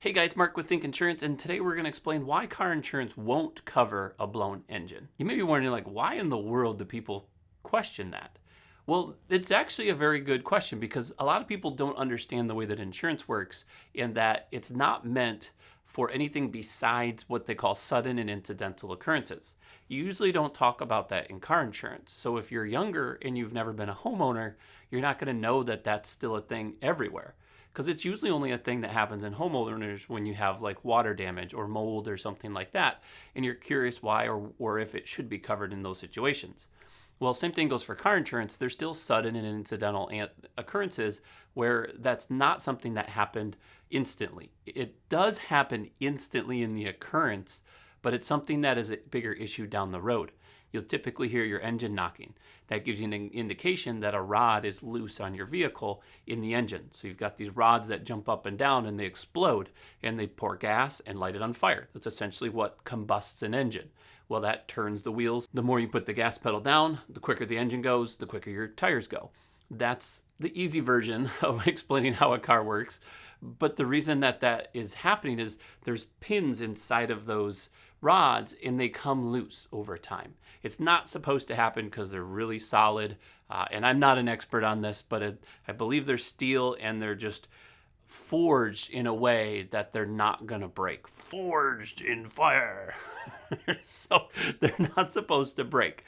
Hey guys, Mark with Think Insurance, and today we're going to explain why car insurance won't cover a blown engine. You may be wondering, why in the world do people question that? Well, it's actually a very good question because a lot of people don't understand the way that insurance works and that it's not meant for anything besides what they call sudden and incidental occurrences. You usually don't talk about that in car insurance. So if you're younger and you've never been a homeowner, you're not going to know that that's still a thing everywhere, because it's usually only a thing that happens in homeowners when you have like water damage or mold or something like that, and you're curious why or if it should be covered in those situations. Well, same thing goes for car insurance. There's still sudden and incidental occurrences where that's not something that happened instantly. It does happen instantly in the occurrence, but it's something that is a bigger issue down the road. You'll typically hear your engine knocking. That gives you an indication that a rod is loose on your vehicle in the engine. So you've got these rods that jump up and down and they explode and they pour gas and light it on fire. That's essentially what combusts an engine. Well, that turns the wheels. The more you put the gas pedal down, the quicker the engine goes, the quicker your tires go. That's the easy version of explaining how a car works. But the reason that that is happening is there's pins inside of those rods and they come loose over time. It's not supposed to happen because they're really solid. And I'm not an expert on this, but I believe they're steel and they're just forged in a way that they're not going to break. Forged in fire. So they're not supposed to break.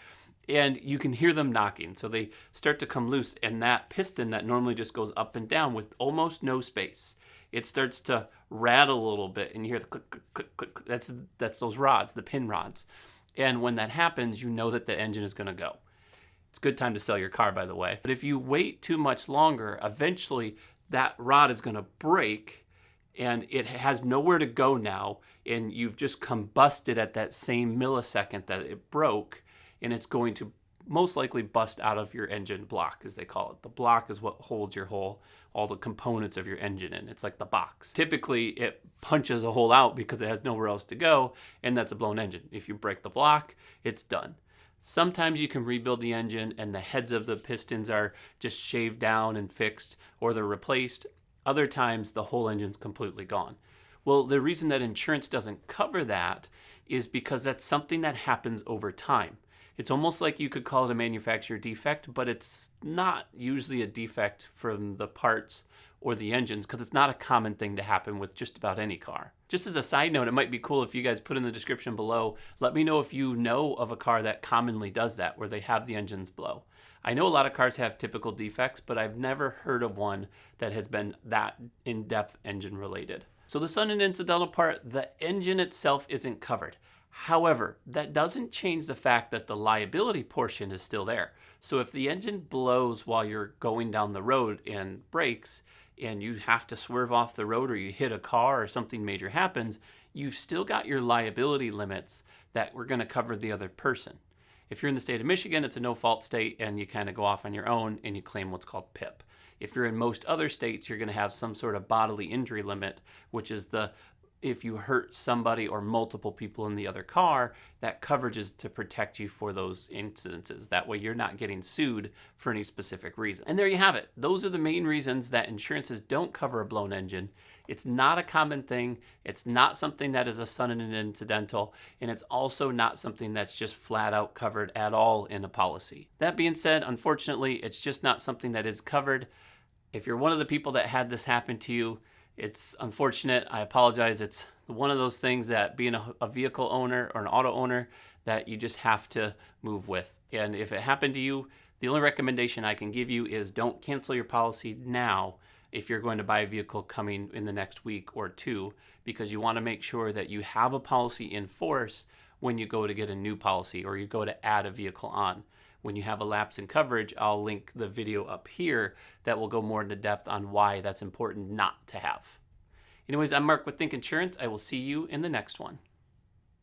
And you can hear them knocking. So they start to come loose. And that piston that normally just goes up and down with almost no space, it starts to rattle a little bit. And you hear the click, click, click, click. That's those rods, the pin rods. And when that happens, you know that the engine is going to go. It's a good time to sell your car, by the way. But if you wait too much longer, eventually that rod is going to break and it has nowhere to go now. And you've just combusted at that same millisecond that it broke. And it's going to most likely bust out of your engine block, as they call it. The block is what holds your all the components of your engine in. It's like the box. Typically, it punches a hole out because it has nowhere else to go, and that's a blown engine. If you break the block, it's done. Sometimes you can rebuild the engine and the heads of the pistons are just shaved down and fixed, or they're replaced. Other times, the whole engine's completely gone. Well, the reason that insurance doesn't cover that is because that's something that happens over time. It's almost like you could call it a manufacturer defect, but it's not usually a defect from the parts or the engines because it's not a common thing to happen with just about any car. Just as a side note, it might be cool if you guys put in the description below, let me know if you know of a car that commonly does that, where they have the engines blow. I know a lot of cars have typical defects, but I've never heard of one that has been that in-depth engine related. So the sudden and incidental part, the engine itself isn't covered. However, that doesn't change the fact that the liability portion is still there. So if the engine blows while you're going down the road and breaks, and you have to swerve off the road or you hit a car or something major happens, you've still got your liability limits that we're going to cover the other person. If you're in the state of Michigan, it's a no-fault state and you kind of go off on your own and you claim what's called PIP. If you're in most other states, you're going to have some sort of bodily injury limit, which is if you hurt somebody or multiple people in the other car, that coverage is to protect you for those incidences. That way you're not getting sued for any specific reason. And there you have it. Those are the main reasons that insurances don't cover a blown engine. It's not a common thing. It's not something that is a sudden and incidental. And it's also not something that's just flat out covered at all in a policy. That being said, unfortunately, it's just not something that is covered. If you're one of the people that had this happen to you, it's unfortunate. I apologize. It's one of those things that being a vehicle owner or an auto owner that you just have to move with. And if it happened to you, the only recommendation I can give you is don't cancel your policy now if you're going to buy a vehicle coming in the next week or two, because you want to make sure that you have a policy in force when you go to get a new policy or you go to add a vehicle on. When you have a lapse in coverage, I'll link the video up here that will go more into depth on why that's important not to have. Anyways, I'm Mark with Think Insurance. I will see you in the next one.